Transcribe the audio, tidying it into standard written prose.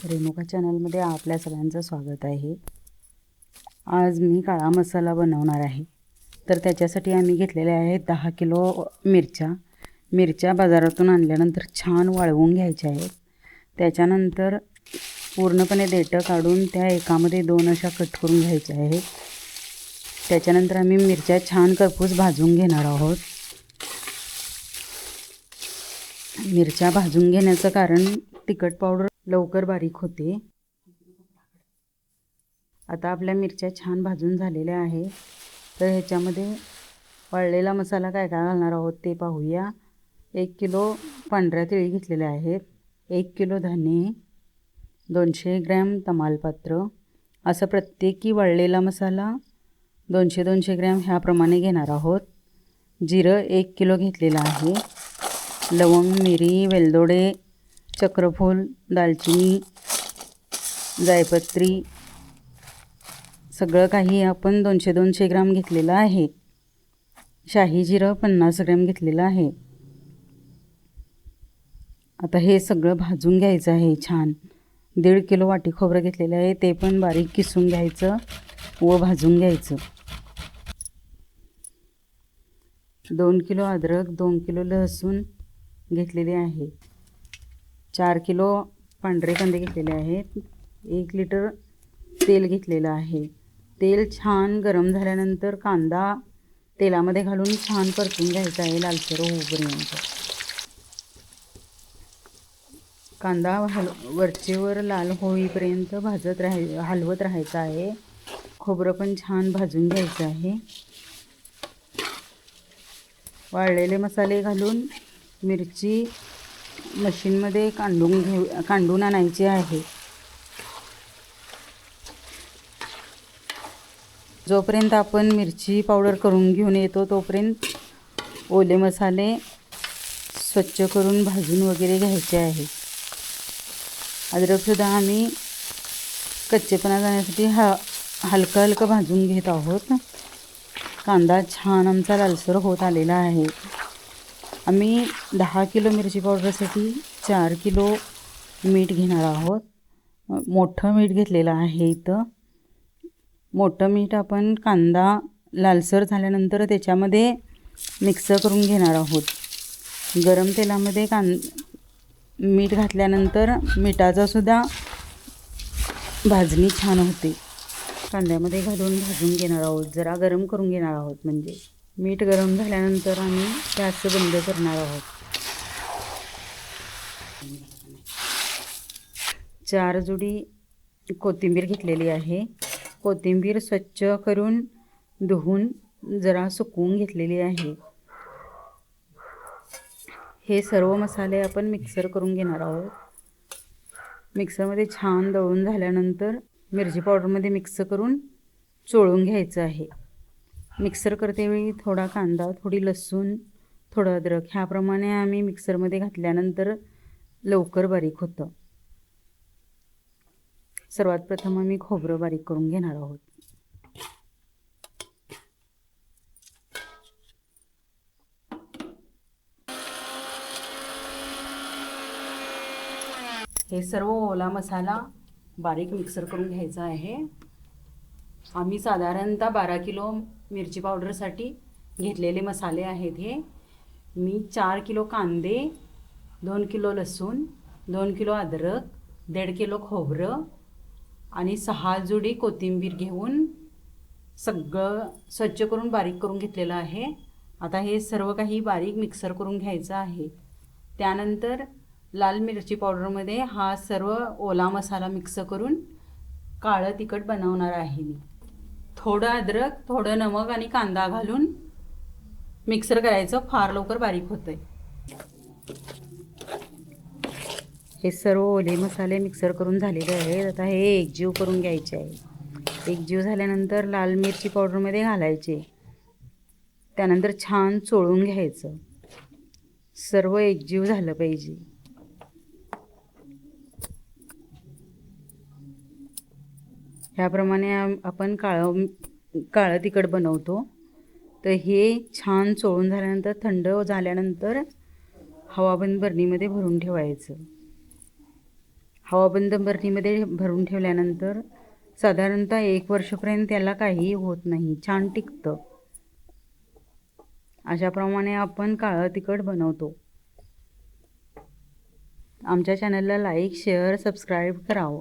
रेणुका चॅनलमध्ये आपल्या सगळ्यांचं स्वागत आहे। आज मी काळा मसाला बनवणार आहे। तर त्याच्यासाठी आम्ही घेतलेले आहेत 10 किलो मिरच्या बाजारातून आणल्यानंतर छान वाळवून घ्यायच्या आहेत। त्याच्यानंतर पूर्णपणे देठं काढून त्या एकामध्ये 2 अशा कट करून घ्यायच्या आहेत। त्याच्यानंतर आम्ही मिरच्या छान करपूस भाजून घेणार आहोत। मिरच्या भाजून घेण्याचं कारण तिखट पावडर लवकर बारीक होते। आता आपल्या मिरच्या छान भाजून झालेल्या आहे। तर ह्याच्यामध्ये वाळलेला मसाला काय काय घालणार आहोत ते पाहूया। 1 किलो पांढऱ्या तिळी घेतलेले आहेत, 1 किलो धने, 200 ग्रॅम तमालपत्र, असं प्रत्येकी वाळलेला मसाला 200-200 ग्रॅम ह्याप्रमाणे घेणार आहोत। जिरं 1 किलो घेतलेलं आहे। लवंग, मिरी, वेलदोडे, चक्रफूल, दालचिनी, जायपत्री सगळं काही आपण 200-200 ग्रॅम घेतलेलं आहे। शाही जिरं 50 ग्रॅम घेतलेलं आहे। आता हे सगळं भाजून घ्यायचं आहे छान। 1.5 किलो वाटी खोबरं घेतलेलं आहे, ते पण बारीक किसून घ्यायचं व भाजून घ्यायचं। 2 किलो अद्रक, 2 किलो लसूण घेतलेले आहे। 4 किलो पांढरे कांदे घेतलेले आहेत। 1 लिटर तेल घेतलेलं आहे। तेल छान गरम झाल्यानंतर कांदा तेलामध्ये घालून छान परतून घ्यायचा आहे लालसर होईपर्यंत। कांदा वरचेवर लाल होईपर्यंत हलवत राहायचं आहे। खोबरं पण छान भाजून घ्यायचं आहे। वाळलेले मसाले घालून मिरची मशीनमध्ये कांडून आणायची आहे। जोपर्यंत आपण मिरची पावडर करून घेऊन येतो तोपर्यंत ओले मसाले स्वच्छ करून भाजून वगैरे घ्यायचे आहे। अद्रकसुद्धा आम्ही कच्चेपणा जाण्यासाठी हलकं भाजून घेत आहोत। कांदा छान आमचा लालसर होत आलेला आहे। आम्ही 10 किलो मिरची पावडरसाठी 4 किलो मीठ घेणार आहोत। मोठं मीठ घेतलेलं आहे इथं। मोठं मीठ आपण कांदा लालसर झाल्यानंतर त्याच्यामध्ये मिक्स करून घेणार आहोत। गरम तेलामध्ये मीठ घातल्यानंतर मिठाचासुद्धा भाजणी छान होते। कांद्यामध्ये घालून भाजून घेणार आहोत, जरा गरम करून घेणार आहोत। म्हणजे मीठ गरम झाल्यानंतर आम्ही गॅस बंद करणार आहोत। 4 जुडी कोथिंबीर घेतलेली आहे। कोथिंबीर स्वच्छ करून धुवून जरा सुकवून घेतलेली आहे। हे सर्व मसाले आपण मिक्सर करून घेणार आहोत। मिक्सरमध्ये छान दळून झाल्यानंतर मिरची पावडरमध्ये मिक्स करून चोळून घ्यायचं आहे। मिक्सर करतेवेळी थोडा कांदा, थोडी लसूण, थोडं अद्रक ह्याप्रमाणे आम्ही मिक्सरमध्ये घातल्यानंतर लवकर बारीक होतं। सर्वात प्रथम आम्ही खोबरं बारीक करून घेणार आहोत। हे सर्व ओला मसाला बारीक मिक्सर करून घ्यायचा आहे। आम्ही साधारणतः 12 किलो मिरची पावडरसाठी घेतलेले मसाले आहेत। हे मी 4 किलो कांदे, 2 किलो लसूण, 2 किलो अद्रक, 1.5 किलो खोबरं आणि 6 जुडी कोथिंबीर घेऊन सगळं स्वच्छ करून बारीक करून घेतलेलं आहे। आता हे सर्व काही बारीक मिक्सर करून घ्यायचं आहे। त्यानंतर लाल मिरची पावडरमध्ये हा सर्व ओला मसाला मिक्स करून काळं तिखट बनवणार आहे मी। थोडं अद्रक, थोडं नमक आणि कांदा घालून मिक्सर करायचं, फार लवकर बारीक होतंय। हे सर्व ओले मसाले मिक्सर करून झालेले आहेत। आता हे एकजीव करून घ्यायचे आहे। एकजीव झाल्यानंतर लाल मिरची पावडरमध्ये घालायचे। त्यानंतर छान चोळून घ्यायचं। सर्व एकजीव झालं पाहिजे। ह्याप्रमाणे आपण काळं तिखट बनवतो। तर हे छान चोळून झाल्यानंतर थंड झाल्यानंतर हवाबंद बरणीमध्ये भरून ठेवायचं। हवाबंद बरणीमध्ये भरून ठेवल्यानंतर साधारणतः 1 वर्षपर्यंत त्याला काहीही होत नाही, छान टिकतं. अशाप्रमाणे आपण काळं तिखट बनवतो. आमच्या चॅनलला लाईक, शेअर, सबस्क्राईब करावं.